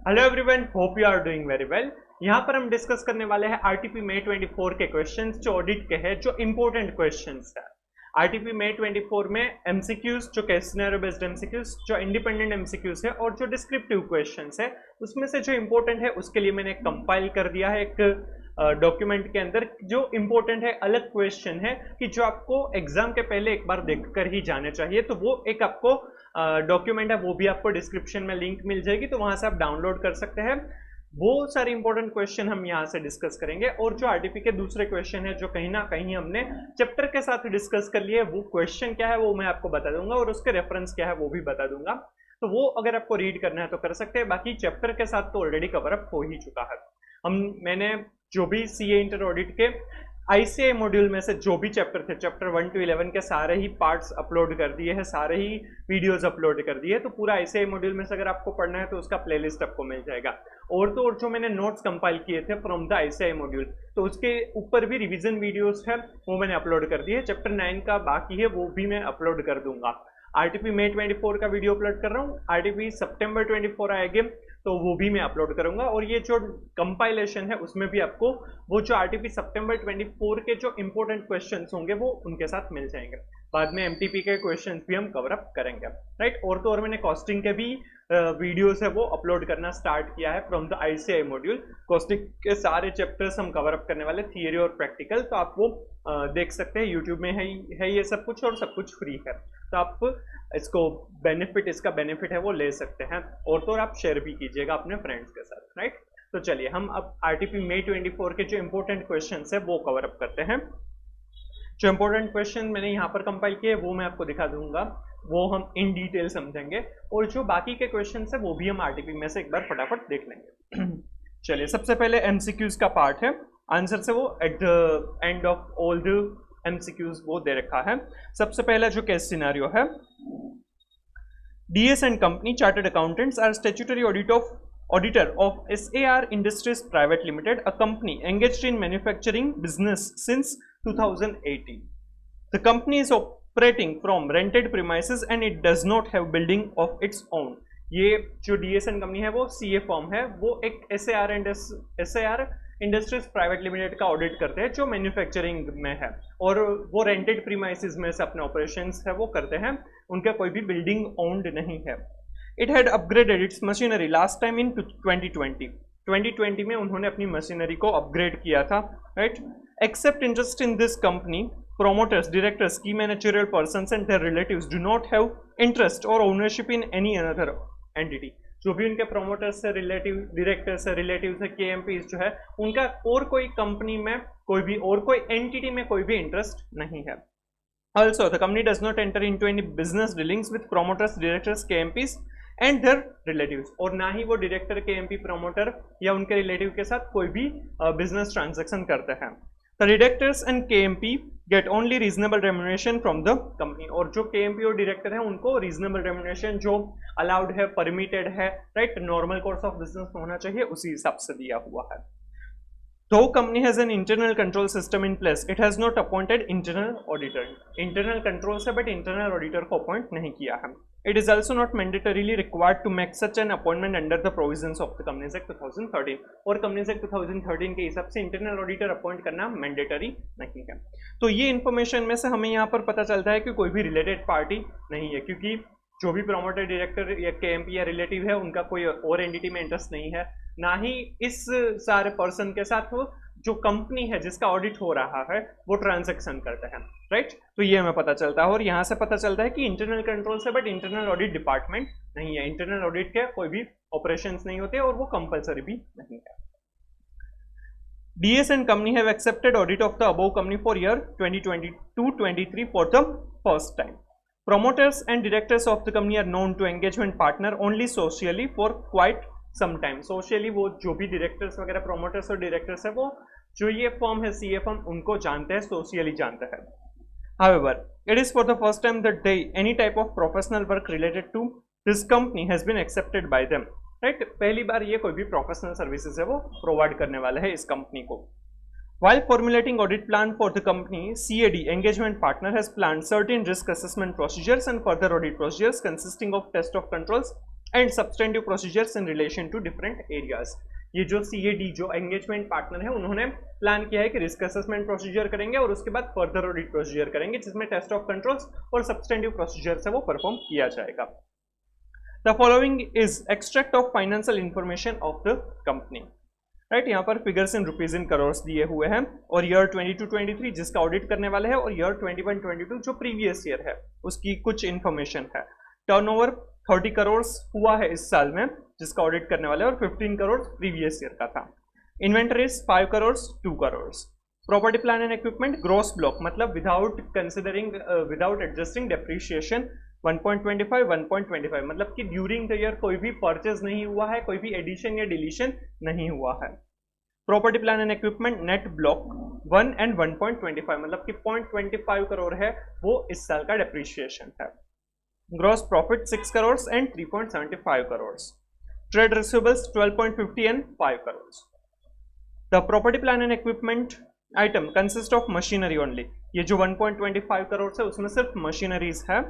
Hello everyone, hope you are doing very well. यहाँ पर हम डिस्कस करने वाले हैं आरटीपी मई 24 के क्वेश्चंस जो ऑडिट के हैं, जो इंपॉर्टेंट क्वेश्चंस है। आरटीपी मई 24 में एमसीक्यूज, जो क्वेश्चनर बेस्ड एमसीक्यूज, जो इंडिपेंडेंट एमसीक्यूज है और जो डिस्क्रिप्टिव क्वेश्चंस है, उसमें से जो इंपॉर्टेंट है उसके लिए मैंने कंपाइल कर दिया है एक डॉक्यूमेंट के अंदर। जो इंपॉर्टेंट है, अलग क्वेश्चन है कि जो आपको एग्जाम के पहले एक बार देखकर ही जाने चाहिए, तो वो एक आपको डॉक्यूमेंट है, वो भी आपको डिस्क्रिप्शन में लिंक मिल जाएगी, तो वहां से आप डाउनलोड कर सकते हैं। वो सारे इंपॉर्टेंट क्वेश्चन हम यहाँ से डिस्कस करेंगे। और जो आरटीपी के दूसरे क्वेश्चन है जो कहीं ना कहीं हमने चैप्टर के साथ डिस्कस कर लिए, वो क्वेश्चन क्या है वो मैं आपको बता दूंगा और उसके रेफरेंस क्या है वो भी बता दूंगा। तो वो अगर आपको रीड करना है तो कर सकते हैं, बाकी चैप्टर के साथ तो ऑलरेडी कवर अप हो ही चुका है। मैंने जो भी सीए इंटर ऑडिट के आईसीआई मॉड्यूल में से जो भी चैप्टर थे, चैप्टर 1 to 11 के सारे ही पार्ट्स अपलोड कर दिए हैं, सारे ही वीडियोस अपलोड कर दिए। तो पूरा आईसीआई मॉड्यूल में से अगर आपको पढ़ना है तो उसका प्लेलिस्ट आपको मिल जाएगा। और तो और जो मैंने नोट्स कंपाइल किए थे फ्रॉम द आईसीआई मॉड्यूल, तो उसके ऊपर भी रिवीजन वीडियोस है, वो मैंने अपलोड कर दिए। चैप्टर 9 का बाकी है, वो भी मैं अपलोड कर दूंगा। आरटीपी मई 24 का वीडियो अपलोड कर रहा हूँ, आरटीपी सितंबर 24 आएंगे तो वो भी मैं अपलोड करूंगा। और ये जो कंपाइलेशन है उसमें भी आपको वो जो आरटीपी सितंबर 24 के जो इंपॉर्टेंट क्वेश्चंस होंगे वो उनके साथ मिल जाएंगे। बाद में एमटीपी के क्वेश्चंस भी हम कवर अप करेंगे, राइट। और तो और मैंने कॉस्टिंग के भी वीडियोस है वो अपलोड करना स्टार्ट किया है from the ICI module. Costing के सारे चैप्टर्स हम कवर अप करने वाले, थियरी और प्रैक्टिकल, तो आप वो देख सकते हैं। यूट्यूब में है ये सब कुछ और सब कुछ फ्री है, तो आप इसका बेनिफिट है वो ले सकते हैं। और तो और आप शेयर भी कीजिएगा अपने फ्रेंड्स के साथ, राइट। तो चलिए हम अब आरटीपी मई 24 के जो इंपॉर्टेंट क्वेश्चंस है वो कवर अप करते हैं। जो इंपॉर्टेंट क्वेश्चन मैंने यहाँ पर कंपाइल किए वो मैं आपको दिखा दूंगा, वो हम इन डिटेल समझेंगे। और जो बाकी के क्वेश्चन है वो भी हम आरटीपी में से एक बार फटाफट देख लेंगे। चलिए, सबसे पहले एमसीक्यूज का पार्ट है। आंसर से वो at the end of all the MCQs वो दे रखा है। सबसे पहला जो केस सिनेरियो है, DS and Company Chartered Accountants are statutory auditor of SAR Industries Private Limited, a company engaged in manufacturing business since 2018. The company is operating from rented premises and it does not have building of its own. ये जो DS and Company है वो CA form है, वो एक SAR industries private limited का audit करते हैं जो मैन्युफैक्चरिंग में है, और वो रेंटेड प्रीमाइसेस में से अपने ऑपरेशंस है वो करते हैं, उनका कोई भी बिल्डिंग ओन्ड नहीं है। It had upgraded its machinery last time in 2020 में उन्होंने अपनी मशीनरी को अपग्रेड किया था, right. Except interest in this company, promoters, directors, key managerial persons and their relatives do not have interest or ownership in any another entity. जो भी उनके promoters है, रिलेटिव डायरेक्टर्स है, रिलेटिव्स है, केएमपीज जो है, उनका और कोई कंपनी में कोई भी और कोई एंटिटी में कोई भी इंटरेस्ट नहीं है। Also, the company does not enter into any business dealings with promoters, directors, KMPs and their relatives. और ना ही वो डायरेक्टर, केएमपी, प्रोमोटर या उनके रिलेटिव के साथ कोई भी बिजनेस ट्रांजैक्शन करते हैं। The directors and KMP get only reasonable remuneration from the company. और जो KMP और डायरेक्टर है उनको reasonable remuneration जो अलाउड है, परमिटेड है, right, normal course of business होना चाहिए, उसी हिसाब से दिया हुआ है। Though company has an internal control system in place, it has not appointed internal auditor. Internal control से but internal auditor को अपॉइंट नहीं किया है। It is also not mandatorily required to make such an appointment under the provisions of the Companies Act 2013. और Companies Act 2013 के हिसाब से internal auditor appoint करना मैंडेटरी नहीं है। तो ये इन्फॉर्मेशन में से हमें यहाँ पर पता चलता है कि कोई भी रिलेटेड पार्टी नहीं है, क्योंकि जो भी प्रोमोटर, डायरेक्टर या केएमपी या रिलेटिव है उनका कोई और एंटिटी में इंटरेस्ट नहीं है, ना ही इस सारे पर्सन के साथ जो कंपनी है जिसका ऑडिट हो रहा है वो ट्रांजैक्शन करते हैं, राइट। तो ये हमें पता चलता है, और यहाँ से पता चलता है कि इंटरनल कंट्रोल से बट इंटरनल ऑडिट डिपार्टमेंट नहीं है, इंटरनल ऑडिट के कोई भी ऑपरेशंस नहीं होते और वो कंपलसरी भी नहीं है। DS and Company have accepted audit of the above company for year 2022-23 for the first time. Promoters and directors of the company are known to engagement partner only socially for quite some time. Socially वो जो भी directors वगैरह, promoters और directors है, वो जो ये form है CA फॉर्म, उनको जानते हैं, सोशली जानते हैं। However, it is for the first time that any type of professional work related to this company has been accepted by them. Right? पहली बार ये कोई भी प्रोफेशनल सर्विसेज है वो प्रोवाइड करने वाला है इस कंपनी को। While formulating audit plan for the company, CAD engagement partner has planned certain risk assessment procedures and further audit procedures consisting of test of controls and substantive procedures in relation to different areas. ये जो CAD जो engagement partner है उन्होंने plan किया है कि risk assessment procedure करेंगे और उसके बाद फर्दर ऑडिट प्रोसीजर करेंगे जिसमें टेस्ट ऑफ कंट्रोल्स और सब्सटेंटिव प्रोसीजर्स है वो परफॉर्म किया जाएगा। The following is extract of financial information of the company, right. यहाँ पर figures in rupees in crores दिए हुए हैं और ईयर 22-23 जिसका ऑडिट करने वाले हैं और ईयर 21-22 जो प्रीवियस ईयर है उसकी कुछ इंफॉर्मेशन है। टर्नओवर 30 करोड़ हुआ है इस साल में जिसका ऑडिट करने वाले और 15 करोड़ प्रीवियस ईयर का था। Inventories 5 crore 2 crore. Property plan and equipment gross block मतलब without considering without adjusting depreciation 1.25 मतलब कि ड्यूरिंग द ईयर कोई भी परचेज नहीं हुआ है, कोई भी एडिशन या डिलीशन नहीं हुआ है। Property plan and equipment net block 1 and 1.25 मतलब कि 0.25 करोड़ है वो इस साल का डेप्रिसिएशन है। Gross profit 6 crore and 3.75 crore. Trade receivables 12.50 and 5 crore. The property plan and equipment item consist of machinery only, ये जो 1.25 करोड़ है उसमें सिर्फ मशीनरीज है।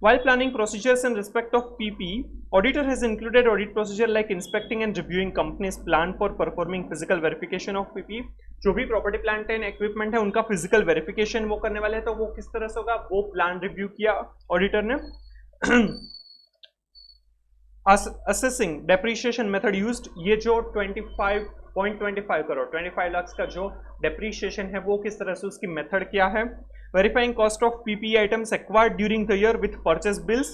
While planning procedures in respect of PP, auditor has included audit procedure like inspecting and reviewing company's plan for performing physical verification of PP। जो भी property plant and equipment है उनका फिजिकल वेरिफिकेशन वो करने वाले हैं, तो वो किस तरह से होगा, वो प्लान रिव्यू किया ऑडिटर ने। असेसिंग डेप्रीशिएशन मेथड यूज्ड, ये जो 25.25 करोड़ 25 लाख का जो डेप्रीशिएशन है वो किस तरह से उसकी मेथड क्या है। Verifying cost of PPE items acquired during the year with purchase bills,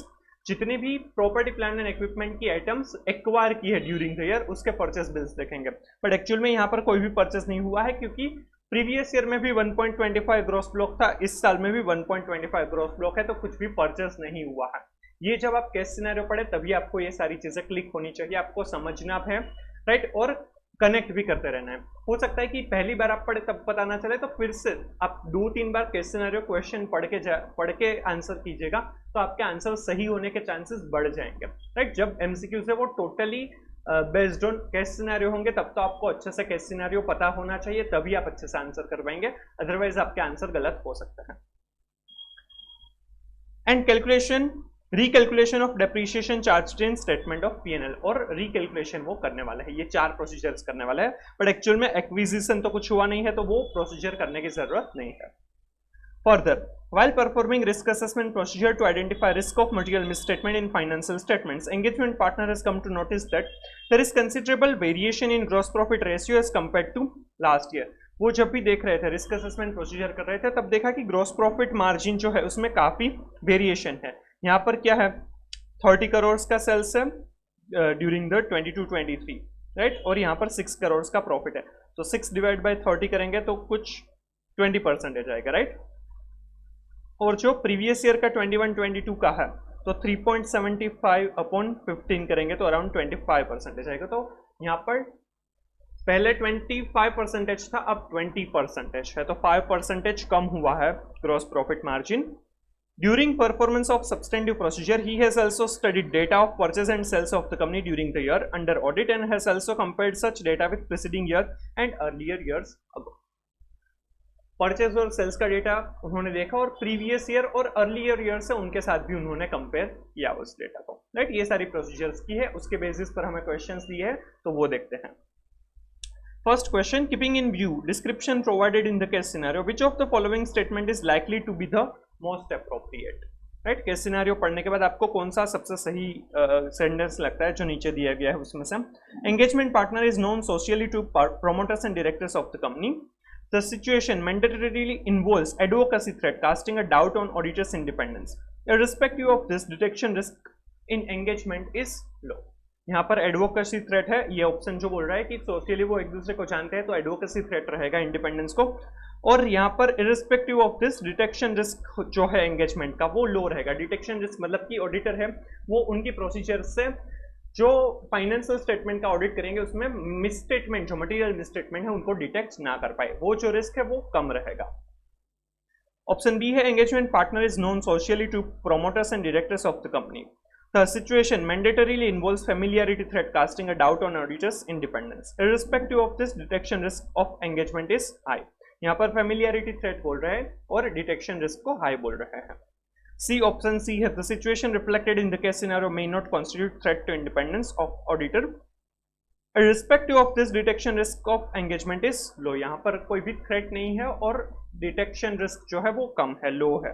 जितने भी प्रॉपर्टी प्लान एंड इक्विपमेंट की आइटम्स एक्वायर की है ड्यूरिंग द ईयर उसके परचेस बिल्स देखेंगे। बट एक्चुअल में यहाँ पर कोई भी परचेस नहीं हुआ है क्योंकि प्रीवियस ईयर में भी 1.25 ग्रॉस ब्लॉक था, इस साल में भी 1.25 ग्रॉस ब्लॉक है, तो कुछ भी परचेस नहीं हुआ है। ये जब आप केस सिनेरियो पढ़े तभी आपको ये सारी चीजें क्लिक होनी चाहिए, आपको समझना है, राइट, और कनेक्ट भी करते रहना है। हो सकता है कि पहली बार आप पढ़े तब पता ना चले, तो फिर से आप 2-3 बार केस सिनेरियो क्वेश्चन पढ़ के आंसर कीजिएगा तो आपके आंसर सही होने के चांसेस बढ़ जाएंगे, राइट। जब MCQ से वो totally based on case scenario होंगे तब तो आपको अच्छे से केस सिनेरियो पता होना चाहिए, तभी आप अच्छे से आंसर कर पाएंगे, अदरवाइज आपके आंसर गलत हो सकते हैं। And calculation recalculation of depreciation charge in statement of P&L, और रिकैलकुलेशन वो करने वाला है, ये 4 प्रोसीजर्स करने वाला है। बट एक्चुअल में एक्विजिशन तो कुछ हुआ नहीं है तो वो प्रोसीजर करने की जरूरत नहीं है। Further, while performing risk assessment procedure to identify risk of material misstatement in financial statements, engagement partner has come to notice that there is considerable variation in gross profit ratio as compared to last year। वो जब भी देख रहे थे risk assessment procedure कर रहे थे तब देखा कि ग्रॉस प्रॉफिट मार्जिन जो है उसमें काफी वेरिएशन है। यहाँ पर क्या है, 30 करोड़ का सेल्स है ड्यूरिंग द 22-23, राइट, और यहाँ पर 6 करोड़ का प्रॉफिट है, तो 6 डिवाइड बाय 30 करेंगे तो कुछ 20% आएगा, राइट। और जो प्रीवियस ईयर का 21-22 का है तो 3.75 अपॉन 15 करेंगे तो अराउंड 25% आएगा। तो यहाँ पर पहले 25% था, अब 20% है, तो 5% कम हुआ है gross profit margin. During performance of substantive procedure he has also studied data of purchase and sales of the company during the year under audit and has also compared such data with preceding year and earlier years ago. Purchase और sales का data उन्होंने देखा और previous year और earlier year से उनके साथ भी उन्होंने कंपेयर किया उस डेटा को, राइट। ये सारी प्रोसीजर्स की है, उसके बेसिस पर हमें क्वेश्चंस दिए हैं तो वो देखते हैं। First question, keeping in view description provided in the case scenario which of the following statement is likely to be the most appropriate, right. Case scenario पढ़ने के बाद आपको कौन सा सबसे सही सेंटेंस लगता है जो नीचे दिया गया है उसमें से। Engagement partner is known socially to promoters and directors of the company. The situation mandatorily involves advocacy threat casting a doubt on auditor's independence. Irrespective of this, detection risk in engagement is low. यहाँ पर advocacy threat है, ये option जो बोल रहा है कि socially वो एक दूसरे को जानते हैं तो एडवोकेसी थ्रेट रहेगा इंडिपेंडेंस को, और यहाँ पर irrespective of this detection risk जो है एंगेजमेंट का वो लो रहेगा। डिटेक्शन रिस्क मतलब कि ऑडिटर है वो उनकी प्रोसीजर से जो फाइनेंशियल स्टेटमेंट का ऑडिट करेंगे उसमें मिसस्टेटमेंट जो मटेरियल मिसस्टेटमेंट है उनको डिटेक्ट ना कर पाए, वो जो रिस्क है वो कम रहेगा। ऑप्शन बी है engagement partner is known socially to promoters and directors of the company. The situation mandatorily involves familiarity threat casting a doubt on auditor's independence. Irrespective of this, detection risk of engagement is high. यहाँ पर familiarity threat बोल रहे हैं और detection risk को high बोल रहे हैं। सी ऑप्शन सी है the situation reflected in the case scenario may not constitute threat to independence of auditor. Respective of this detection risk of engagement is low, यहाँ पर कोई भी थ्रेट नहीं है और डिटेक्शन रिस्क जो है वो कम है, लो है।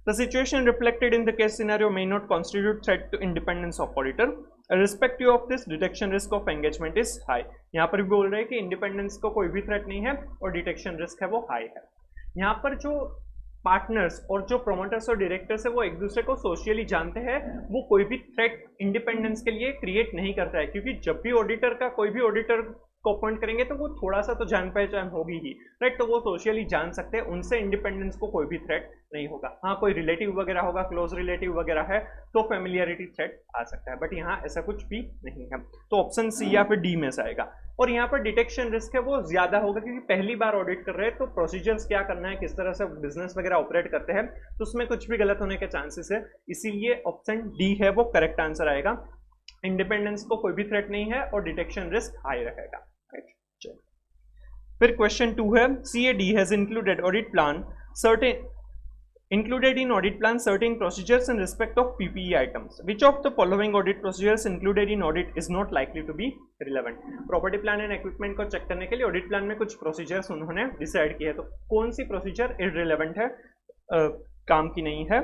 The situation reflected in the case scenario may not constitute threat to independence of auditor. Respective of this detection risk of engagement is high. यहाँ पर भी बोल रहे हैं कि इंडिपेंडेंस को कोई भी थ्रेट नहीं है और डिटेक्शन रिस्क है वो हाई है। यहाँ पर जो पार्टनर्स और जो प्रोमोटर्स और डायरेक्टर्स है वो एक दूसरे को सोशली जानते हैं, वो कोई भी थ्रेट इंडिपेंडेंस के लिए क्रिएट नहीं करता है, क्योंकि जब भी ऑडिटर का कोई भी ऑडिटर को अपॉइंट करेंगे तो वो थोड़ा सा तो जान पहचान होगी ही, राइट। तो वो सोशली जान सकते हैं, उनसे इंडिपेंडेंस को कोई भी थ्रेट नहीं होगा। हाँ, कोई रिलेटिव वगैरह होगा, क्लोज रिलेटिव वगैरह है तो फेमिलियरिटी थ्रेट आ सकता है, बट यहाँ ऐसा कुछ भी नहीं है। तो ऑप्शन सी या फिर डी में से आएगा। और यहाँ पर डिटेक्शन रिस्क है वो ज्यादा होगा, क्योंकि पहली बार ऑडिट कर रहे हैं तो प्रोसीजर्स क्या करना है, किस तरह से बिजनेस वगैरह ऑपरेट करते हैं, तो उसमें कुछ भी गलत होने के चांसेस है। इसीलिए ऑप्शन डी है वो करेक्ट आंसर आएगा। इंडिपेंडेंस को कोई भी थ्रेट नहीं है और डिटेक्शन रिस्क हाई रहेगा। फिर क्वेश्चन 2 है CAD has included audit plan certain included in audit plan certain procedures in respect of PPE items. Which of the following audit procedures included in audit is not likely to be relevant? Property plan and equipment को check करने के लिए audit plan में कुछ procedures उन्होंने decide किए हैं, तो कौन सी प्रोसीजर इररिलेवेंट है, काम की नहीं है।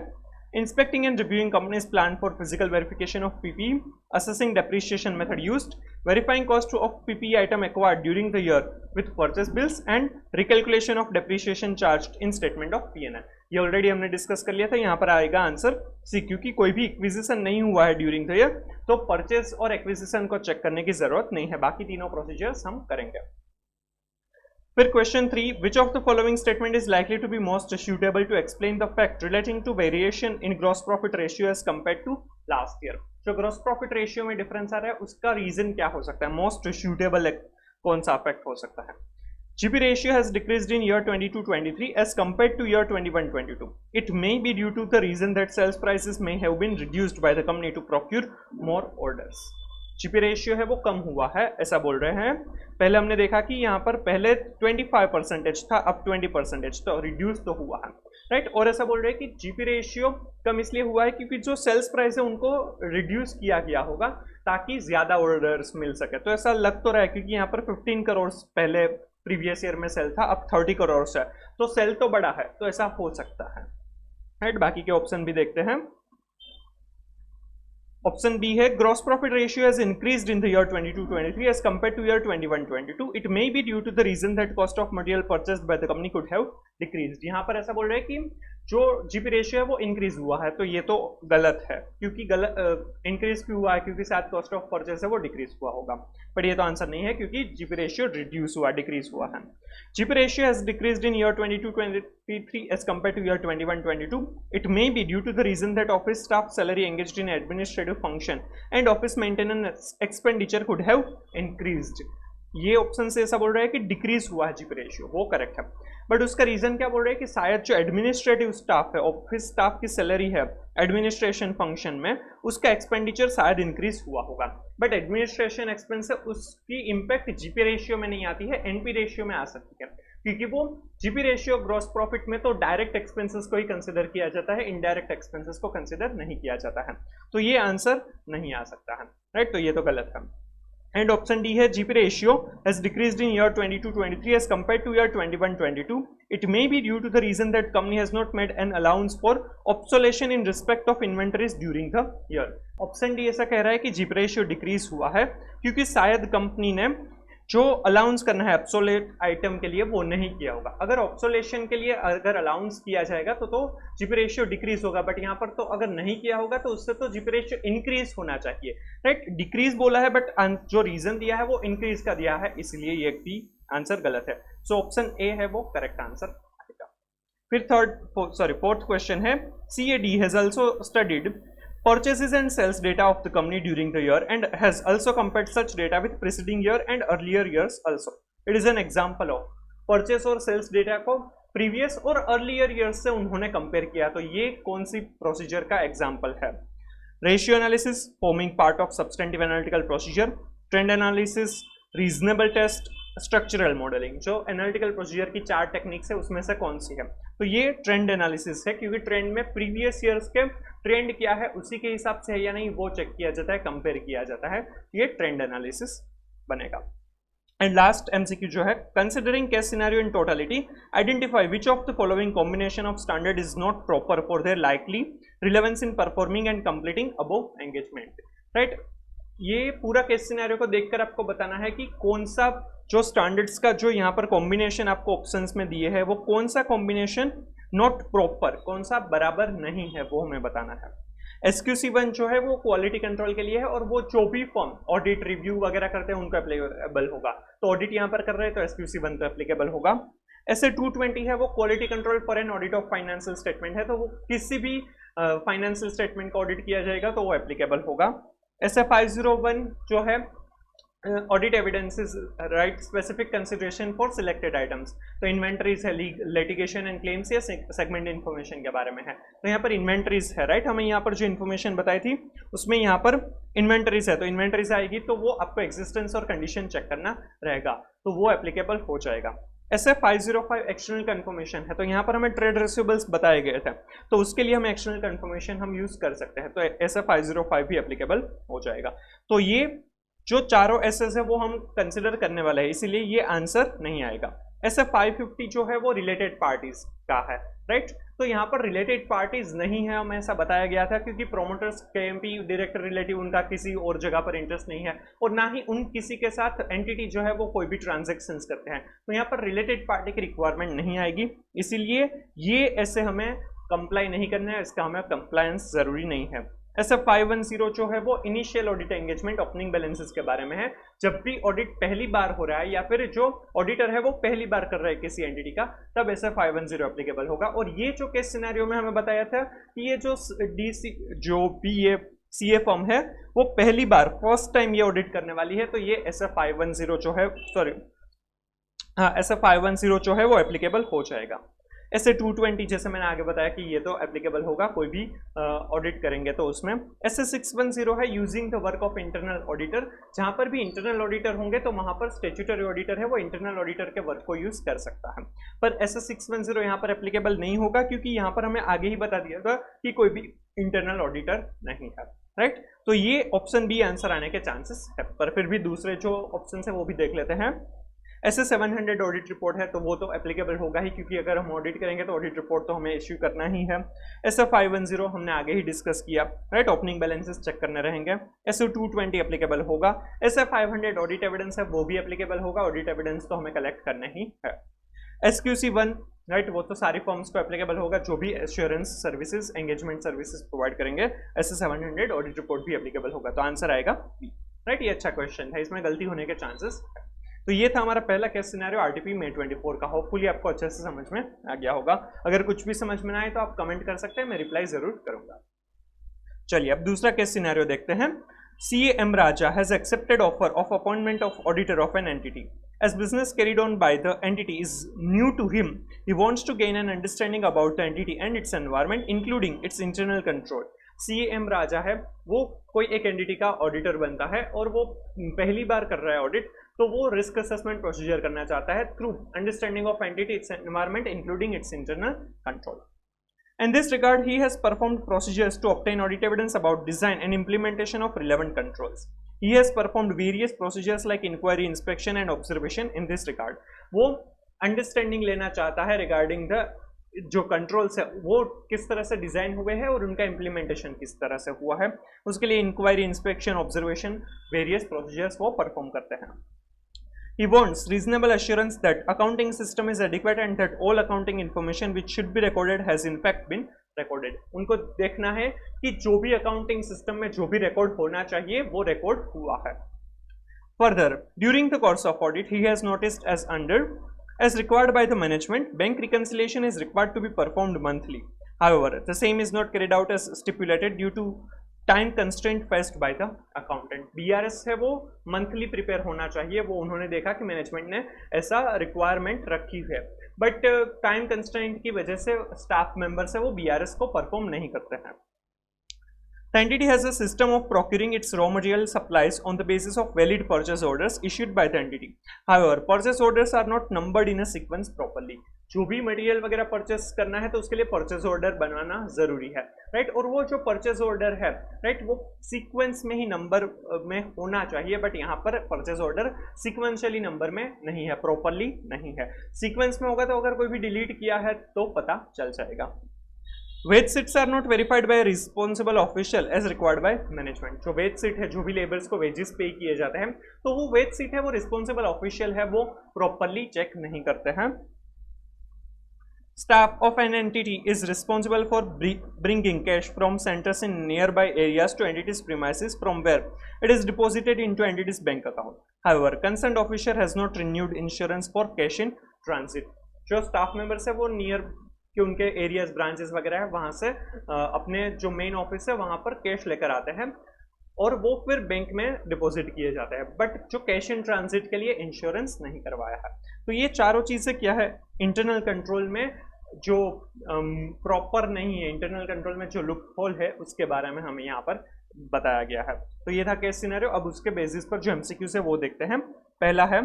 Inspecting and reviewing company's plan for physical verification of PPE, assessing depreciation method used, verifying cost of PPE item acquired during the year with purchase bills and recalculation of depreciation charged in statement of P&L. ये already हमने discuss कर लिया था, यहाँ पर आएगा answer C, क्योंकि कोई भी एक्विजिशन नहीं हुआ है ड्यूरिंग द ईयर, तो परचेज और एक्विजिशन को चेक करने की जरूरत नहीं है, बाकी तीनों प्रोसीजर्स हम करेंगे। फिर question 3, which of the following statement is likely to be most suitable to explain the fact relating to variation in gross profit ratio as compare to last year. जो ग्रॉस प्रॉफिट रेशियो में difference आ रहा है उसका reason क्या हो सकता है, मोस्ट सूटेबल कौन सा फैक्ट हो सकता है। GP ratio has decreased in year 22-23 as compared to year 21-22. It may be due to the reason that sales prices may have been reduced by the company to procure more orders. GP ratio है वो कम हुआ है ऐसा बोल रहे हैं। पहले हमने देखा कि यहाँ पर पहले 25% था, अब 20%, तो रिड्यूस तो हुआ है, राइट। और ऐसा बोल रहे हैं कि GP रेशियो कम इसलिए हुआ है क्योंकि जो सेल्स प्राइस है उनको रिड्यूस किया गया होगा ताकि ज्यादा ऑर्डर्स मिल सके। तो ऐसा लग तो रहा है क्योंकि यहाँ पर 15 करोड़ पहले प्रीवियस ईयर में सेल था, अब 30 करोड़ है, तो सेल तो बड़ा है, तो ऐसा हो सकता है, राइट। बाकी के ऑप्शन भी देखते हैं। ऑप्शन बी है gross profit ratio has increased in the year 22-23 as compare to year 21-22. It may be due to the reason that cost of material purchased by the company could have decreased. यहाँ पर ऐसा बोल रहे हैं कि जो GP ratio है वो इंक्रीज हुआ है, तो ये तो गलत है, क्योंकि इंक्रीज क्यों हुआ है, क्योंकि शायद कॉस्ट ऑफ परचेस है वो डिक्रीज हुआ होगा, बट ये तो आंसर नहीं है क्योंकि जीपी रेशियो रिड्यूस हुआ, डिक्रीज हुआ है। GP ratio has decreased in year 22-23 as compare to year 21-22. It may be due to the reason that office staff salary engaged in administrative function and office maintenance expenditure could have increased. ये option से ऐसा बोल रहा है कि decrease हुआ है GP ratio, वो करेक्ट है, बट उसका रीजन क्या बोल रहे हैं कि शायद जो एडमिनिस्ट्रेटिव स्टाफ है, ऑफिस स्टाफ की सैलरी है एडमिनिस्ट्रेशन फंक्शन में, उसका एक्सपेंडिचर शायद इंक्रीज हुआ होगा, बट एडमिनिस्ट्रेशन एक्सपेंस है उसकी इंपैक्ट जीपी रेशियो में नहीं आती है, एनपी रेशियो में आ सकती है, क्योंकि वो जीपी रेशियो ग्रॉस प्रॉफिट में तो डायरेक्ट एक्सपेंसेस को ही कंसिडर किया जाता है, इनडायरेक्ट एक्सपेंसेस को कंसिडर नहीं किया जाता है, तो ये आंसर नहीं आ सकता है, राइट। तो ये तो गलत है। एंड ऑप्शन डी है GP ratio has decreased in year 22-23 as compare to year 21-22. It may be due to the reason that company has not made an allowance for obsolescence in respect of inventories during the year. Option D ऐसा कह रहा है कि GP ratio decrease हुआ है क्योंकि शायद company ने जो अलाउंस करना है ऑब्सोलेट आइटम के लिए वो नहीं किया होगा। अगर ऑब्सोलेशन के लिए अगर अलाउंस किया जाएगा तो जीपी रेशियो डिक्रीज होगा, बट यहाँ पर तो अगर नहीं किया होगा तो उससे तो जीपी रेशियो इंक्रीज होना चाहिए, राइट। डिक्रीज बोला है बट जो रीजन दिया है वो इंक्रीज का दिया है, इसलिए ये भी आंसर गलत है। सो ऑप्शन ए है वो करेक्ट आंसर आएगा। फिर फोर्थ क्वेश्चन है CAD has also studied purchases and sales data of the company during the year and has also compared such data with preceding year and earlier years also. It is an example of purchase और sales data को previous और earlier years से उन्होंने compare किया, तो ये कौन सी procedure का example है। Ratio analysis forming part of substantive analytical procedure, trend analysis, reasonable test, structural modelling, जो एनालिटिकल प्रोसीजर की 4 टेक्निक्स है उसमें से कौन सी है। तो ये ट्रेंड एनालिसिस है, क्योंकि ट्रेंड में प्रीवियस ईयर्स के ट्रेंड क्या है उसी के हिसाब से है या नहीं वो चेक किया जाता है, कंपेयर किया जाता है, ये ट्रेंड एनालिसिस बनेगा। एंड लास्ट एमसीक्यू जो है, considering case scenario in totality identify which of the following combination of standard is not proper for their likely relevance in performing and completing above engagement. Right, ये पूरा case scenario को देखकर आपको बताना है कि कौन सा जो स्टैंडर्ड्स का जो यहाँ पर कॉम्बिनेशन आपको ऑप्शंस में दिए है वो कौन सा कॉम्बिनेशन नॉट प्रॉपर, कौन सा बराबर नहीं है, वो हमें बताना है। SQC1 जो है वो क्वालिटी कंट्रोल के लिए है, और वो जो भी फॉर्म ऑडिट रिव्यू वगैरह करते हैं उनको एप्लीकेबल होगा। तो ऑडिट यहाँ पर कर रहे हैं तो SQC1 तो एप्लीकेबल होगा। ऐसे 220 है वो quality control for an audit of financial statement है, तो वो किसी भी फाइनेंशियल स्टेटमेंट का ऑडिट किया जाएगा तो वो एप्लीकेबल होगा। ऐसे 501 जो है audit evidences right specific consideration for selected items, तो इन्वेंटरीज है, लिटिगेशन एंड क्लेम्स या सेगमेंट इन्फॉर्मेशन के बारे में है। तो यहाँ पर इन्वेंटरीज है, राइट, हमें यहाँ पर जो इन्फॉर्मेशन बताई थी उसमें यहाँ पर इन्वेंटरीज है, तो इन्वेंटरीज आएगी तो वो आपको एग्जिस्टेंस और कंडीशन चेक करना रहेगा, तो वो एप्लीकेबल हो जाएगा। ऐसे 505 एक्सटर्नल कंफर्मेशन है, तो यहाँ पर हमें ट्रेड रिसीवेबल्स बताए गए थे, तो उसके लिए हम एक्सटर्नल कंफर्मेशन हम यूज कर सकते हैं, तो ऐसे 505 भी एप्लीकेबल हो जाएगा। तो ये जो चारों एसेस है वो हम कंसिडर करने वाले हैं, इसीलिए ये आंसर नहीं आएगा। ऐसे 550 जो है वो रिलेटेड पार्टीज का है, राइट, तो यहाँ पर रिलेटेड पार्टीज नहीं है, हमें ऐसा बताया गया था क्योंकि प्रोमोटर्स KMP डायरेक्टर रिलेटिव उनका किसी और जगह पर इंटरेस्ट नहीं है, और ना ही उन किसी के साथ एंटिटी जो है वो कोई भी ट्रांजेक्शन्स करते हैं, तो यहाँ पर रिलेटेड पार्टी की रिक्वायरमेंट नहीं आएगी, इसीलिए ये ऐसे हमें कंप्लाई नहीं करना है, इसका हमें कंप्लायंस जरूरी नहीं है। ऐसा 510 जो है वो initial audit engagement opening balances के बारे में है, जब भी ऑडिट पहली बार हो रहा है या फिर जो ऑडिटर है वो पहली बार कर रहा है किसी एंटिटी का, तब ऐसा 510 एप्लीकेबल होगा। और ये जो केस सिनेरियो में हमें बताया था कि ये जो जो भी ये CA फर्म है वो पहली बार फर्स्ट टाइम ये ऑडिट करने वाली है, तो ये ऐसा 510 जो है ऐसा 510 जो है वो एप्लीकेबल हो जाएगा। ऐसे 220 जैसे मैंने आगे बताया कि ये तो एप्लीकेबल होगा, कोई भी ऑडिट करेंगे तो उसमें। ऐसे 610 है using the work of internal auditor, जहां पर भी इंटरनल ऑडिटर होंगे तो वहां पर स्टेट्यूटरी ऑडिटर है वो इंटरनल ऑडिटर के वर्क को यूज कर सकता है, पर ऐसे 610 यहाँ पर एप्लीकेबल नहीं होगा क्योंकि यहाँ पर हमें आगे ही बता दिया था कि कोई भी इंटरनल ऑडिटर नहीं है, राइट। तो ये ऑप्शन बी आंसर आने के चांसेस है, पर फिर भी दूसरे जो ऑप्शन है वो भी देख लेते हैं। ऐसे 700 ऑडिट रिपोर्ट है तो वो तो एप्लीकेबल होगा ही, क्योंकि अगर हम ऑडिट करेंगे तो ऑडिट रिपोर्ट तो हमें इश्यू करना ही है। ऐसे 510 हमने आगे ही डिस्कस किया, राइट, ओपनिंग बैलेंसेस चेक करने रहेंगे। ऐसे 220 एप्लीकेबल होगा। ऐसे 500 ऑडिट एविडेंस है वो भी एप्लीकेबल होगा, ऑडिट एविडेंस तो हमें कलेक्ट करना ही है। SQC1 राइट, वो तो सारी फर्म्स को एप्लीकेबल होगा जो भी assurance services engagement services provide करेंगे। ऐसे 700 ऑडिट रिपोर्ट भी एप्लीकेबल होगा, तो आंसर आएगा बी, राइट। ये अच्छा क्वेश्चन है, इसमें गलती होने के चांसेस है। तो ये था हमारा पहला केस सिनेरियो RTP May 24 का। होपफुली आपको अच्छे से समझ में आ गया होगा। अगर कुछ भी समझ में ना आए तो आप कमेंट कर सकते हैं, मैं रिप्लाई जरूर करूंगा। चलिए अब दूसरा केस सिनेरियो देखते हैं। CA M Raja has accepted offer of appointment of auditor of an entity. As business carried on by the entity is new to him, he wants to gain an understanding about the entity and its environment, including its internal control. CA M Raja है वो कोई एक entity का auditor बनता है और वो पहली बार कर रहा है ऑडिट, तो वो रिस्क असेसमेंट प्रोसीजर करना चाहता है through understanding of entity, it's environment, including it's internal control. In this regard, he has performed procedures to obtain audit evidence about design and implementation of relevant controls. He has performed various procedures like inquiry, inspection and observation in this regard. वो understanding लेना चाहता है regarding the जो controls है वो किस तरह से डिजाइन हुए हैं और उनका इम्प्लीमेंटेशन किस तरह से हुआ है, उसके लिए inquiry, inspection, observation, various procedures वो परफॉर्म करते हैं. He wants reasonable assurance that accounting system is adequate and that all accounting information which should be recorded has in fact been recorded. उनको देखना है कि जो भी अकाउंटिंग सिस्टम में जो भी रिकॉर्ड होना चाहिए वो रिकॉर्ड हुआ है. Further, during the course of audit, he has noticed as required by the management, bank reconciliation is required to be performed monthly. However, the same is not carried out as stipulated due to time constraint faced by the accountant. BRS है वो monthly prepare होना चाहिए, वो उन्होंने देखा कि management ने ऐसा रिक्वायरमेंट रखी है, बट टाइम कंस्ट्रेंट की वजह से स्टाफ मेंबर्स है वो BRS को परफॉर्म नहीं करते हैं. The entity has a system of procuring its raw material supplies on the basis of valid purchase orders issued by the entity. However, purchase orders are not numbered in a sequence properly. जो भी material वगैरह purchase करना है तो उसके लिए purchase order बनवाना जरूरी है, राइट। और वो जो परचेस ऑर्डर है, राइट, वो सीक्वेंस में ही नंबर में होना चाहिए, बट यहाँ पर परचेस ऑर्डर सीक्वेंशियली नंबर में नहीं है, प्रॉपरली नहीं है। सीक्वेंस में होगा तो अगर कोई भी डिलीट किया है तो पता चल जाएगा। Wage sheets are not verified by responsible official as required by management. जो वेज सीट है, जो भी लेबर्स को वेजेस पे किए जाते हैं, तो वो वेज सीट है, वो रिस्पॉन्सिबल ऑफिशियल है, वो प्रॉपरली चेक नहीं करते हैं। Staff of an entity is responsible for bringing cash from centers in nearby areas to entity's premises from where it is deposited into entity's bank account. However, concerned officer has not renewed insurance for cash in transit. जो staff members है वो near कि उनके areas branches वगैरह है वहां से अपने जो मेन ऑफिस है वहां पर कैश लेकर आते हैं और वो फिर बैंक में डिपॉजिट किए जाते हैं, बट जो कैश इन ट्रांजिट के लिए इंश्योरेंस नहीं करवाया है। तो ये चारों चीजें क्या है, इंटरनल कंट्रोल में जो प्रॉपर नहीं है, इंटरनल कंट्रोल में जो लूप होल है उसके बारे में हमें यहाँ पर बताया गया है। तो ये था केस सिनेरियो। अब उसके बेसिस पर जो एमसीक्यूज है वो देखते हैं। पहला है,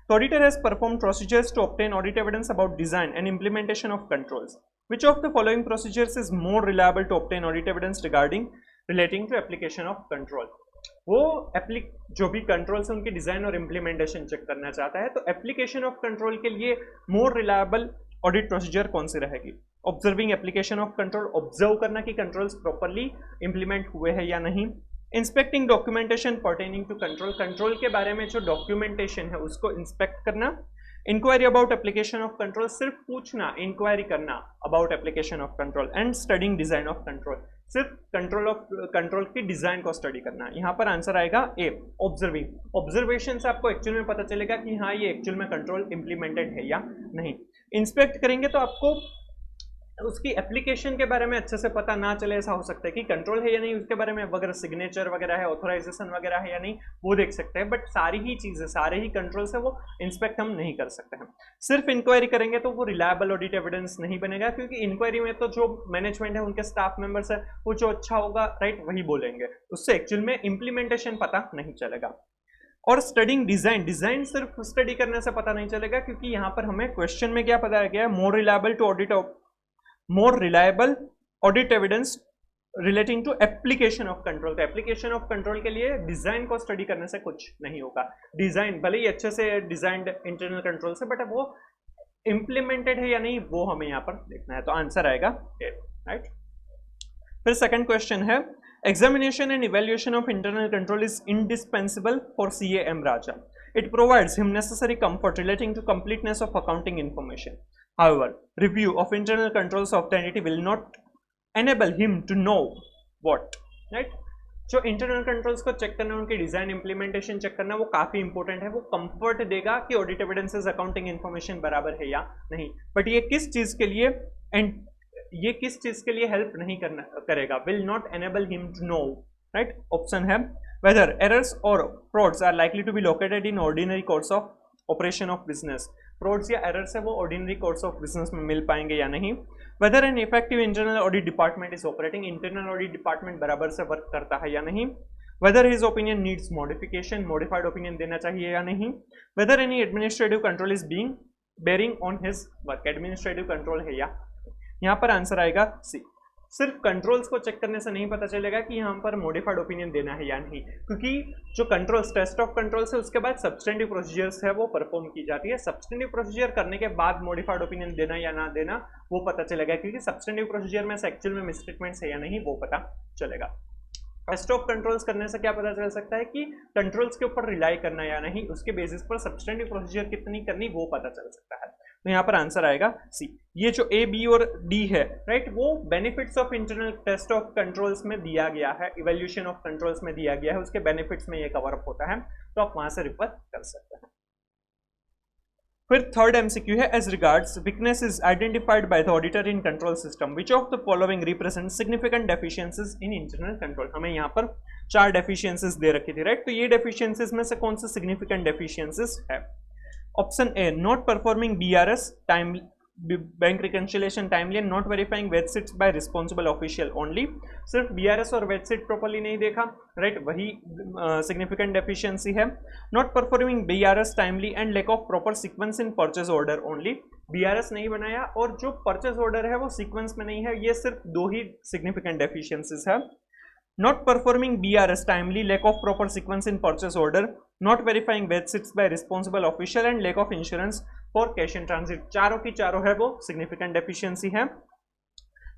the auditor has performed procedures to obtain audit evidence about design and implementation of controls. Which of the following procedures is more reliable to obtain audit evidence relating to application of control? वो जो भी controls है उनकी design और implementation check करना चाहता है, तो एप्लीकेशन ऑफ कंट्रोल के लिए मोर रिलायबल ऑडिट प्रोसीजर कौन सी रहेगी? Observing application of control, observe करना कि कंट्रोल्स प्रॉपरली इंप्लीमेंट हुए हैं या नहीं। Inspecting documentation pertaining to control, control के बारे में जो डॉक्यूमेंटेशन है उसको इंस्पेक्ट करना। Inquiry about application of control, सिर्फ पूछना, इंक्वायरी करना about application of control. And studying design of control, सिर्फ कंट्रोल की डिजाइन को स्टडी करना। यहाँ पर आंसर आएगा ए, ऑब्जर्विंग। ऑब्जर्वेशन से आपको एक्चुअल में पता चलेगा कि हाँ ये एक्चुअल में कंट्रोल इंप्लीमेंटेड है या नहीं। इंस्पेक्ट करेंगे तो आपको उसकी एप्लीकेशन के बारे में अच्छे से पता ना चले, ऐसा हो सकता है कि कंट्रोल है या नहीं उसके बारे में वगैरह, सिग्नेचर वगैरह है, ऑथराइजेशन वगैरह है या नहीं वो देख सकते हैं, बट सारी ही चीजें, सारे ही कंट्रोल्स है वो इंस्पेक्ट हम नहीं कर सकते हैं। सिर्फ इंक्वायरी करेंगे तो वो रिलायबल ऑडिट एविडेंस नहीं बनेगा, क्योंकि इंक्वायरी में तो जो मैनेजमेंट है, उनके स्टाफ मेंबर्स है, वो जो अच्छा होगा, राइट, वही बोलेंगे, उससे एक्चुअल में इंप्लीमेंटेशन पता नहीं चलेगा। और स्टडिंग डिजाइन, डिजाइन सिर्फ स्टडी करने से पता नहीं चलेगा, क्योंकि यहाँ पर हमें क्वेश्चन में क्या बताया गया है, more reliable audit evidence relating to application of control. तो एप्लीकेशन ऑफ कंट्रोल के लिए डिजाइन को स्टडी करने से कुछ नहीं होगा। डिजाइन भले ही अच्छे से डिजाइंड इंटरनल कंट्रोल से, बट वो इंप्लीमेंटेड है या नहीं वो हमें यहाँ पर देखना है। तो आंसर आएगा ए, राइट। फिर सेकंड क्वेश्चन है, examination and evaluation of internal control is indispensable for CA M Raja. It provides him necessary comfort relating to completeness of accounting information. However, review of internal controls of the entity will not enable him to know what, right? जो internal controls को check करना, उनकी design implementation check करना, वो काफी important है। वो comfort देगा कि ऑडिट एविडेंसेस अकाउंटिंग इंफॉर्मेशन बराबर है या नहीं, बट ये किस चीज के लिए एंड ये किस चीज के लिए हेल्प नहीं करेगा, will not enable him to know, right. Option है whether errors or frauds are likely to be located in ordinary course of operation of business. frauds या errors है वो ordinary course of business में मिल पाएंगे या नहीं। whether an effective internal audit department is operating, internal audit department बराबर से work करता है या नहीं। whether his opinion needs modification, modified opinion देना चाहिए या नहीं। whether any administrative control is bearing on his work, administrative control है या। यहाँ पर आंसर आएगा सी। सिर्फ कंट्रोल्स को चेक करने से नहीं पता चलेगा कि यहाँ पर मॉडिफाइड ओपिनियन देना है या नहीं, क्योंकि जो कंट्रोल्स, टेस्ट ऑफ कंट्रोल्स है, उसके बाद सब्सटेंटिव प्रोसीजर्स है वो परफॉर्म की जाती है। सब्सटेंटिव प्रोसीजर करने के बाद मॉडिफाइड ओपिनियन देना या ना देना वो पता चलेगा, क्योंकि सब्सटेंटिव प्रोसीजर में एक्चुअल में मिसट्रीटमेंट्स है या नहीं वो पता चलेगा। टेस्ट ऑफ कंट्रोल्स करने से क्या पता चल सकता है कि कंट्रोल्स के ऊपर रिलाई करना या नहीं, उसके बेसिस पर सब्सटेंटिव प्रोसीजर कितनी करनी वो पता चल सकता है। तो यहाँ पर आंसर आएगा सी। ये जो ए, बी और डी है, राइट, वो benefits of internal test of controls में दिया गया है, इवैल्यूएशन ऑफ कंट्रोल्स में दिया गया है, उसके बेनिफिट्स में ये कवर अप होता है, तो आप वहां से रिफर कर सकते हैं। फिर थर्ड एमसीक्यू है, as regards weakness is identified by the auditor in control system, which of the following represent significant deficiencies in internal control. हमें यहाँ पर 4 डेफिशिएंसीज दे रखी थी, राइट। तो ये डेफिशिएंसीज में से कौन से सिग्निफिकेंट डेफिशिएंसीज है? Option A, not performing BRS bank reconciliation timely and not verifying weight sheets by responsible official only, सिर्फ बीआरएस और वेटसीट प्रॉपर्ली नहीं देखा, राइट, वही सिग्निफिकेंट डेफिशिएंसी है। Not performing BRS timely and lack of proper sequence in purchase order only, BRS नहीं बनाया और जो परचेज ऑर्डर है वो सीक्वेंस में नहीं है, ये सिर्फ दो ही सिग्निफिकेंट डेफिशिएंसीज है। Not performing BRS timely, lack of proper sequence in purchase order, not verifying receipts by responsible official and lack of insurance for cash in transit, चारों की चारों है वो significant deficiency है।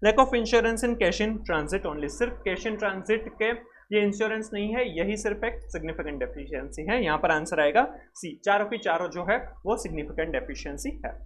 lack of insurance in cash in transit only, सिर्फ cash in transit के ये insurance नहीं है, यही सिर्फ एक significant deficiency है। यहाँ पर आंसर आएगा सी, चारों की चारों जो है वो significant deficiency है।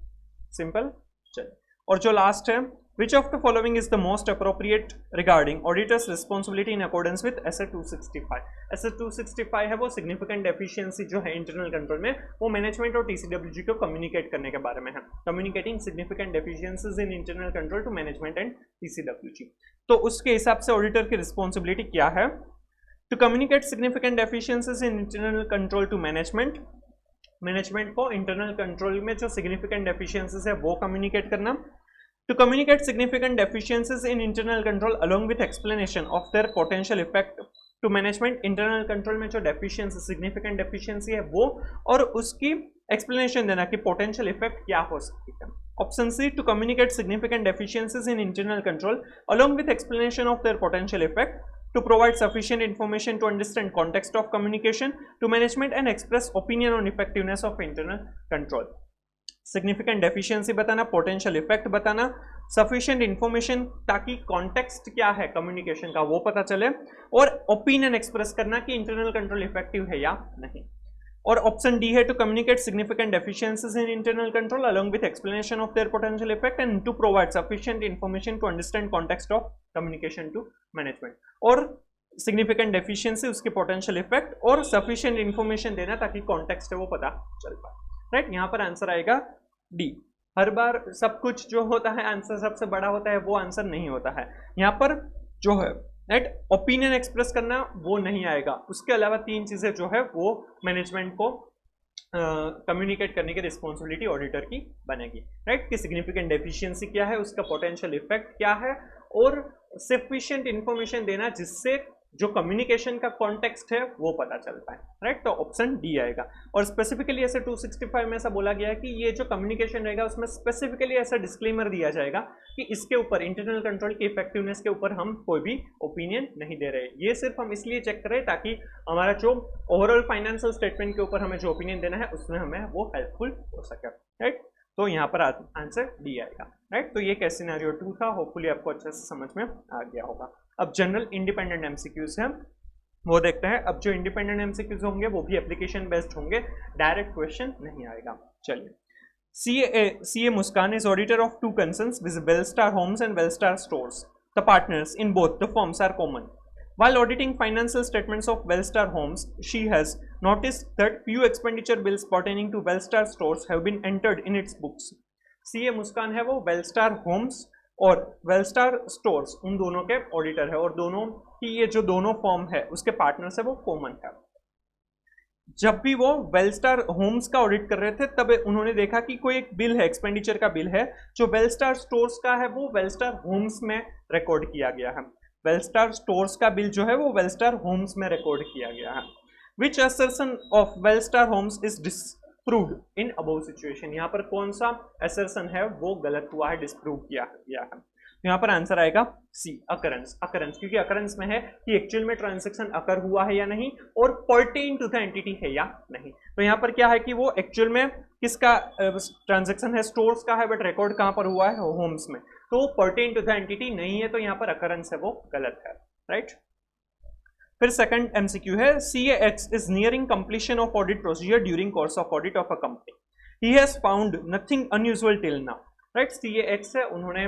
सिंपल। चलिए, और जो लास्ट है, Which of the following is the most appropriate regarding auditor's responsibility in accordance with SA 265? SA 265 है वो significant deficiency जो है इंटरनल कंट्रोल में, वो मैनेजमेंट और TCWG को कम्युनिकेट करने के बारे में है। Communicating significant deficiencies in internal control to management and TCWG। तो उसके हिसाब से ऑडिटर की रिस्पॉन्सिबिलिटी क्या है? To communicate significant deficiencies in internal control to management, management को इंटरनल कंट्रोल में जो significant deficiencies है वो कम्युनिकेट करना। To communicate significant deficiencies in internal control along with explanation of their potential effect to management, internal control में जो deficiency significant deficiency है वो और उसकी explanation देना कि potential effect क्या हो सकती है। Option C, to communicate significant deficiencies in internal control along with explanation of their potential effect, to provide sufficient information to understand context of communication to management and express opinion on effectiveness of internal control। Significant deficiency बताना, potential effect बताना, sufficient information ताकि context क्या है communication का वो पता चले, और ओपिनियन एक्सप्रेस करना कि इंटरनल कंट्रोल इफेक्टिव है या नहीं। और ऑप्शन डी है to communicate significant deficiencies in internal control along with explanation of their potential effect and to provide sufficient information to understand context of communication to management. और significant deficiency, उसके potential effect और sufficient information देना ताकि context है वो पता चल पाए, राइट। यहाँ पर आंसर आएगा डी। हर बार सब कुछ जो होता है आंसर सबसे बड़ा होता है वो आंसर नहीं होता है। यहाँ पर जो है राइट ओपिनियन एक्सप्रेस करना वो नहीं आएगा, उसके अलावा तीन चीजें जो है वो मैनेजमेंट को कम्युनिकेट करने की रिस्पॉन्सिबिलिटी ऑडिटर की बनेगी, राइट। कि सिग्निफिकेंट डेफिशिएंसी क्या है, उसका पोटेंशियल इफेक्ट क्या है और सफिशिएंट इंफॉर्मेशन देना जिससे जो कम्युनिकेशन का कॉन्टेक्स्ट है वो पता चल पाए, राइट। तो ऑप्शन डी आएगा। और स्पेसिफिकली ऐसे 265 में ऐसा बोला गया है कि ये जो कम्युनिकेशन रहेगा उसमें स्पेसिफिकली ऐसा डिस्क्लेमर दिया जाएगा कि इसके ऊपर इंटरनल कंट्रोल की इफेक्टिवनेस के ऊपर हम कोई भी ओपिनियन नहीं दे रहे। ये सिर्फ हम इसलिए चेक करें ताकि हमारा जो ओवरऑल फाइनेंशियल स्टेटमेंट के ऊपर हमें जो ओपिनियन देना है उसमें हमें वो हेल्पफुल हो सके, राइट। तो यहाँ पर आंसर डी आएगा, राइट। तो ये कैसे सिनेरियो 2 था, होपफुली आपको अच्छे से समझ में आ गया होगा। अब जनरल इंडिपेंडेंट एमसीक्यूज हैं वो देखते हैं। अब जो इंडिपेंडेंट एमसीक्यूज होंगे वो भी एप्लीकेशन बेस्ड होंगे, डायरेक्ट क्वेश्चन नहीं आएगा। चलिए, CA Muskan is auditor of 2 concerns with Wellstar Homes and Wellstar Stores. The partners in both the firms are common. While auditing financial statements of Wellstar Homes, she has noticed that few expenditure bills pertaining to Wellstar Stores have been entered in its books. CA मुस्कान है वो Wellstar Homes और Wellstar Stores उन दोनों के auditor है, और दोनों की ये जो दोनों फॉर्म है उसके पार्टनर्स है वो कॉमन है। जब भी वो Wellstar Homes का ऑडिट कर रहे थे तब उन्होंने देखा कि कोई एक बिल है, एक्सपेंडिचर का बिल है जो Wellstar Stores का है वो Wellstar Homes में रिकॉर्ड किया गया है। Wellstar Stores का बिल जो है वो Wellstar Homes में रिकॉर्ड किया गया है। Which assertion of Wellstar Homes is disproved in above situation? यहाँ पर कौन सा assertion है वो गलत हुआ है, डिस्प्रूव किया गया है। तो यहाँ पर आंसर आएगा सी, अकरेंस। क्योंकि अकरेंस में है कि एक्चुअल में ट्रांजैक्शन अकर हुआ है या नहीं और पर्टेन टू द एंटिटी है या नहीं। तो यहाँ पर क्या है कि वो एक्चुअल में किसका ट्रांजैक्शन है, स्टोर्स का है, बट रिकॉर्ड कहाँ पर हुआ है, होम्स में। तो पर्टेन टू द एंटिटी नहीं है, तो यहाँ पर अकरेंस है वो गलत है, राइट। फिर सेकंड एमसीक्यू है, CAX is nearing completion of audit procedure during course of audit of a company. He has found nothing unusual till now, right. CAX है, उन्होंने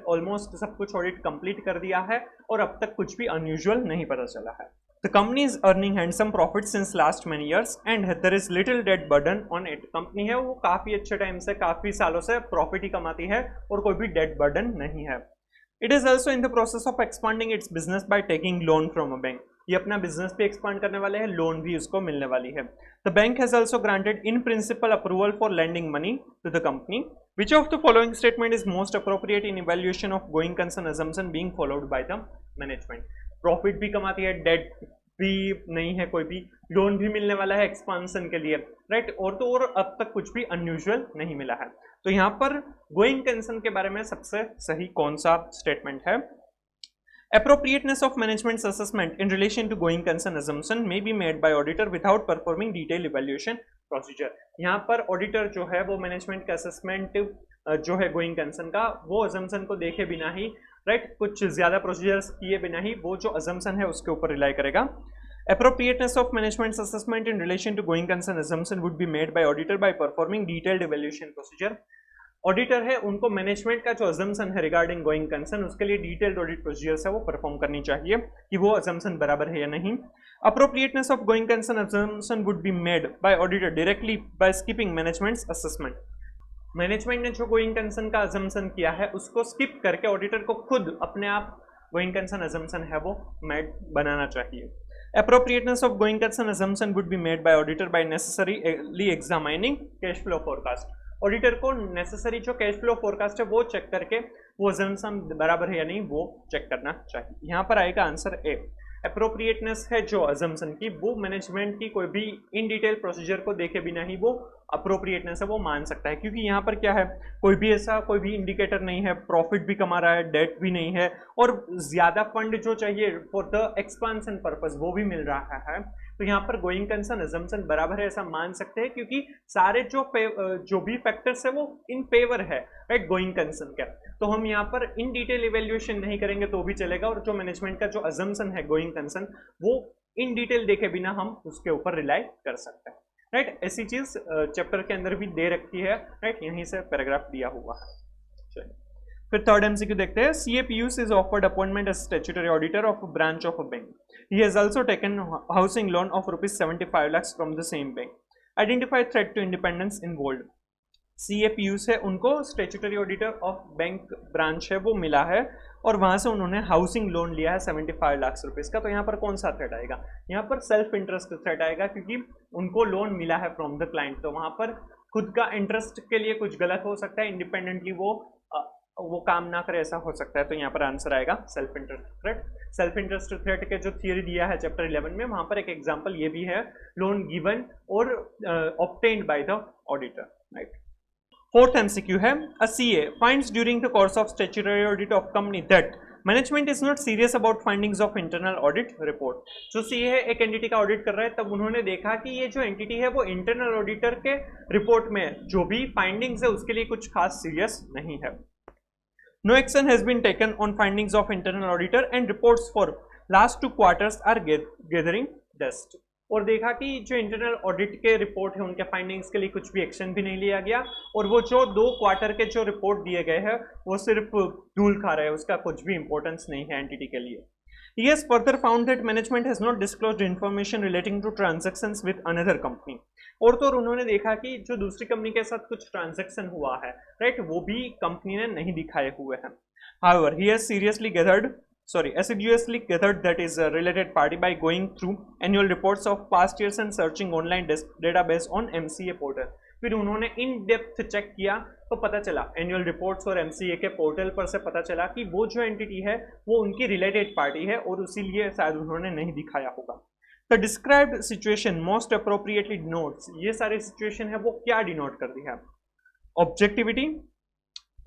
ऑलमोस्ट सब कुछ ऑडिट कंप्लीट कर दिया है और अब तक कुछ भी अनयूजुअल नहीं पता चला है। The company is earning handsome profit since last many years and there is little debt burden on it. Company है वो काफी अच्छे टाइम से, काफी सालों से प्रॉफिट ही कमाती है और कोई भी डेट बर्डन नहीं है। It is also in the process of expanding its business by taking loan from a bank. ये अपना बिजनेस भी एक्सपांड करने वाले हैं, लोन भी उसको मिलने वाली है। The bank has also granted in principle approval for lending money to the company. Which of the following statement is most appropriate in evaluation of going concern assumption being followed by the management. Profit भी कमाती है, date भी नहीं है कोई भी, loan भी मिलने वाला है एक्सपांशन के लिए, राइट, और तो और अब तक कुछ भी अनयूजुअल नहीं मिला है। तो यहाँ पर गोइंग कंसर्न के बारे में सबसे सही कौन सा स्टेटमेंट है? Appropriateness of management's assessment in relation to going concern assumption may be made by auditor without performing detailed evaluation procedure। यहाँ पर ऑडिटर जो है वो मैनेजमेंट का असेसमेंट जो है गोइंग कंसर्न का, वो assumption को देखे बिना ही, राइट, कुछ ज्यादा प्रोसीजर्स किए बिना ही वो जो assumption है उसके ऊपर रिलाई करेगा। Appropriateness of management's assessment in relation to going concern assumption would be made by auditor by performing detailed evaluation procedure। Auditor है, उनको मैनेजमेंट का जो अजम्पशन है रिगार्डिंग गोइंग कंसर्न, उसके लिए डिटेल्ड ऑडिट प्रोसीजर्स है वो परफॉर्म करनी चाहिए कि वो अजम्पशन बराबर है या नहीं। Appropriateness of going concern assumption would be made by auditor directly by skipping management's assessment. Management ने जो गोइंग कंसर्न का अजम्पशन किया है उसको स्किप करके ऑडिटर को खुद अपने आप गोइंग कंसर्न अजम्पशन है वो मेड बनाना चाहिए। Appropriateness of going concern assumption would be made by auditor by necessarily examining cash flow forecast। Auditor को नेसेसरी जो कैश फ्लो फोरकास्ट है वो चेक करके वो अजम्पशन बराबर है या नहीं वो चेक करना चाहिए। यहाँ पर आएगा आंसर ए। अप्रोप्रिएटनेस है जो अजम्पशन की, वो मैनेजमेंट की कोई भी इन डिटेल प्रोसीजर को देखे बिना ही वो अप्रोप्रिएटनेस है वो मान सकता है, क्योंकि यहाँ पर क्या है, कोई भी ऐसा कोई भी इंडिकेटर नहीं है, प्रॉफिट भी कमा रहा है, डेट भी नहीं है, और ज्यादा फंड जो चाहिए फॉर द एक्सपांशन पर्पस वो भी मिल रहा है। तो यहाँ पर गोइंग कंसर्न अजम्पशन बराबर है ऐसा मान सकते हैं, क्योंकि सारे जो भी फैक्टर्स है वो इन फेवर है, राइट, गोइंग कंसर्न का। तो हम यहाँ पर इन डिटेल इवेल्युएशन नहीं करेंगे तो भी चलेगा, और जो मैनेजमेंट का जो अजम्पशन है गोइंग कंसर्न वो इन डिटेल देखे बिना हम उसके ऊपर रिलाई कर सकते हैं, राइट। ऐसी चीज चैप्टर के अंदर भी दे रखी है, राइट, यहीं से पैराग्राफ दिया हुआ है। चलिए फिर थर्ड एमसीक्यू देखते हैं। CA Piyush is offered appointment as statutory auditor of a branch of a bank. He has also taken housing loan of rupees 75 lakhs from the same bank. Identify threat to independence involved। CA Piyush है, उनको statutory auditor of bank branch है वो मिला है, और वहां से उन्होंने हाउसिंग लोन लिया है 75 लाख रुपीस का। तो यहाँ पर कौन सा थ्रेट आएगा? यहाँ पर सेल्फ इंटरेस्ट थ्रेट आएगा, क्योंकि उनको लोन मिला है फ्रॉम द क्लाइंट, तो वहां पर खुद का इंटरेस्ट के लिए कुछ गलत हो सकता है, इंडिपेंडेंटली वो काम ना करे ऐसा हो सकता है। तो यहाँ पर आंसर आएगा self interest threat. Self interest threat के जो थियरी दिया है चैप्टर 11 में, वहां पर एक एग्जांपल ये भी है, लोन गिवन और obtained by the auditor, right. Fourth MCQ है, a CA finds during the course of statutory audit of company that management is not serious about findings of internal audit report. जो CA है एक entity का audit कर रहा है, तब उन्होंने देखा कि ये जो एंटिटी है वो इंटरनल ऑडिटर के रिपोर्ट में जो भी फाइंडिंग्स है उसके लिए कुछ खास सीरियस नहीं है। No action has been taken on findings of internal auditor and reports for last 2 quarters are gathering dust। और देखा कि जो इंटरनल ऑडिट के रिपोर्ट है उनके फाइंडिंग्स के लिए कुछ भी एक्शन भी नहीं लिया गया, और वो जो 2 क्वार्टर के जो रिपोर्ट दिए गए हैं वो सिर्फ धूल खा रहे हैं, उसका कुछ भी इंपॉर्टेंस नहीं है एंटिटी के लिए। He has further found that management has not disclosed information relating to transactions with another company। और तो उन्होंने देखा कि जो दूसरी कंपनी के साथ कुछ ट्रांजैक्शन हुआ है, राइट, वो भी कंपनी ने नहीं दिखाए हुए हैं। However, he has assiduously gathered that is a related party by going through annual reports of past years and searching online database on MCA portal। फिर उन्होंने इन डेप्थ चेक किया तो पता चला, एनुअल रिपोर्ट्स और एमसीए के portal पर से पता चला कि वो जो एंटिटी है वो उनकी रिलेटेड पार्टी है, और इसीलिए शायद उन्होंने नहीं दिखाया होगा। The described situation most appropriately denotes, ये सारी सिचुएशन है वो क्या डिनोट कर दी है? ऑब्जेक्टिविटी,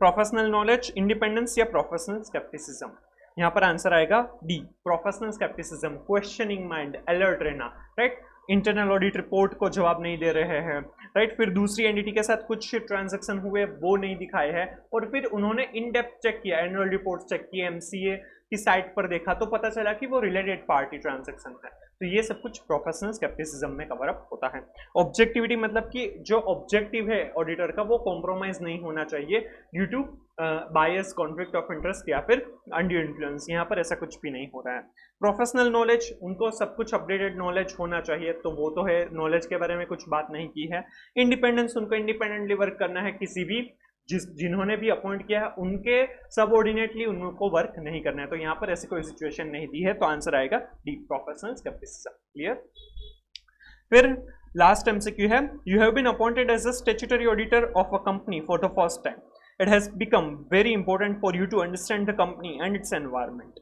प्रोफेशनल नॉलेज, इंडिपेंडेंस या प्रोफेशनल स्केप्टिसिज्म। यहाँ पर आंसर आएगा D, professional scepticism, questioning mind, alert रहना, राइट। इंटरनल ऑडिट रिपोर्ट को जवाब नहीं दे रहे हैं, राइट। फिर दूसरी एंटिटी के साथ कुछ ट्रांजैक्शन हुए वो नहीं दिखाए हैं, और फिर उन्होंने इन डेप्थ चेक किया, एनुअल रिपोर्ट चेक किया, एमसीए की साइट पर देखा तो पता चला कि वो रिलेटेड पार्टी ट्रांजैक्शन है। तो ये सब कुछ प्रोफेशनल स्केप्टिसिज्म में कवर अप होता है। ऑब्जेक्टिविटी मतलब कि जो ऑब्जेक्टिव है ऑडिटर का वो कॉम्प्रोमाइज नहीं होना चाहिए due to bias, conflict of interest या फिर अनड्यू इन्फ्लुएंस, यहाँ पर ऐसा कुछ भी नहीं हो रहा है। प्रोफेशनल नॉलेज, उनको सब कुछ अपडेटेड नॉलेज होना चाहिए, तो वो तो है, नॉलेज के बारे में कुछ बात नहीं की है। इंडिपेंडेंस, उनको इंडिपेंडेंटली वर्क करना है, किसी भी जिन्होंने भी अपॉइंट किया है उनके सबऑर्डिनेटली उनको वर्क नहीं करना है। तो यहाँ पर ऐसी कोई सिचुएशन नहीं दी है, तो आंसर आएगा डी, प्रोफेशनल स्केप्टिसिज्म। क्लियर। फिर लास्ट एमसीक्यू है, you have been appointed as a statutory auditor of a company for the first time, it has become very important for you to understand the company and its environment.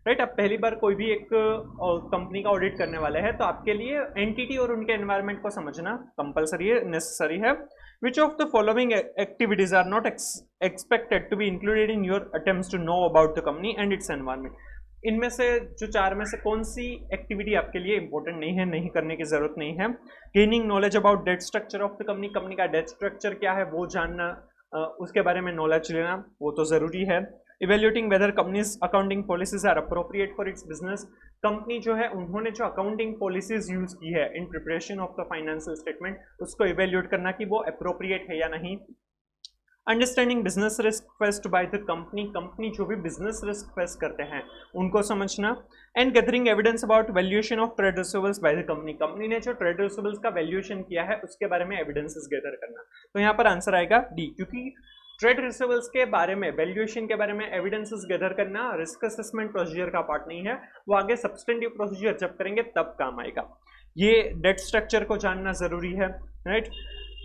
Right, अब पहली बार कोई भी एक company का audit करने वाला है तो आपके लिए एंटिटी और उनके एनवायरमेंट को समझना कंपलसरी है, नेसेसरी है। Which of the following activities are not expected to be included in your attempts to know about the company and its environment? इनमें से जो चार में से कौन सी एक्टिविटी आपके लिए इंपॉर्टेंट नहीं है, नहीं करने की जरूरत नहीं है? Gaining knowledge about debt structure of the company, company का डेट स्ट्रक्चर क्या है वो जानना, उसके बारे में नॉलेज लेना वो तो जरूरी है। Evaluating whether company's accounting policies are appropriate for its business, company जो है उन्होंने जो अकाउंटिंग पॉलिसीज यूज की है in preparation of the financial statement, उसको इवेल्युएट करना कि वो अप्रोप्रिएट है या नहीं। Understanding business risk faced by the company, company जो भी बिजनेस रिस्क फेस करते हैं उनको समझना। And gathering evidence about valuation of trade receivables by the company, company ने जो ट्रेड रिसीवेबल्स का वैल्यूएशन किया है उसके बारे में एविडेंसेस गैदर करना। तो यहाँ पर आंसर आएगा डी, क्योंकि ट्रेड रिसीवेबल्स के बारे में, वैल्यूएशन के बारे में एविडेंसेस गैदर करना रिस्क असेसमेंट प्रोसीजर का पार्ट नहीं है, वो आगे सब्सटेंटिव प्रोसीजर जब करेंगे तब काम आएगा। ये डेट स्ट्रक्चर को जानना जरूरी है। राइट,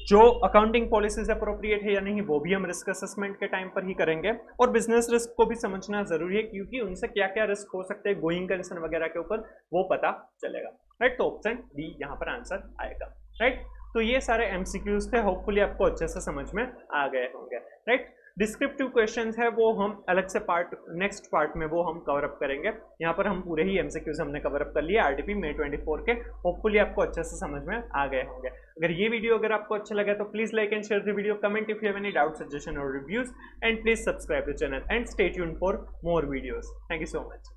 जो अकाउंटिंग पॉलिसीज अप्रोप्रिएट है या नहीं वो भी हम रिस्क असेसमेंट के टाइम पर ही करेंगे। और बिजनेस रिस्क को भी समझना जरूरी है, क्योंकि उनसे क्या क्या रिस्क हो सकते हैं गोइंग कंसर्न वगैरह के ऊपर वो पता चलेगा। राइट, तो ऑप्शन डी यहाँ पर आंसर आएगा। राइट, तो ये सारे एमसीक्यूज थे, होपफुली आपको अच्छे से समझ में आ गए होंगे। राइट, डिस्क्रिप्टिव क्वेश्चंस है वो हम अलग से नेक्स्ट पार्ट में वो हम कवर अप करेंगे। यहाँ पर हम पूरे ही एमसीक्यूज हमने कवर अप कर लिए आरटीपी May 24 के, होपफुली आपको अच्छे से समझ में आ गए होंगे। अगर ये वीडियो अगर आपको अच्छा लगा तो please like and share the video, comment if you have any doubt, suggestion और reviews, and please subscribe the channel and stay tuned for more videos. Thank you so much.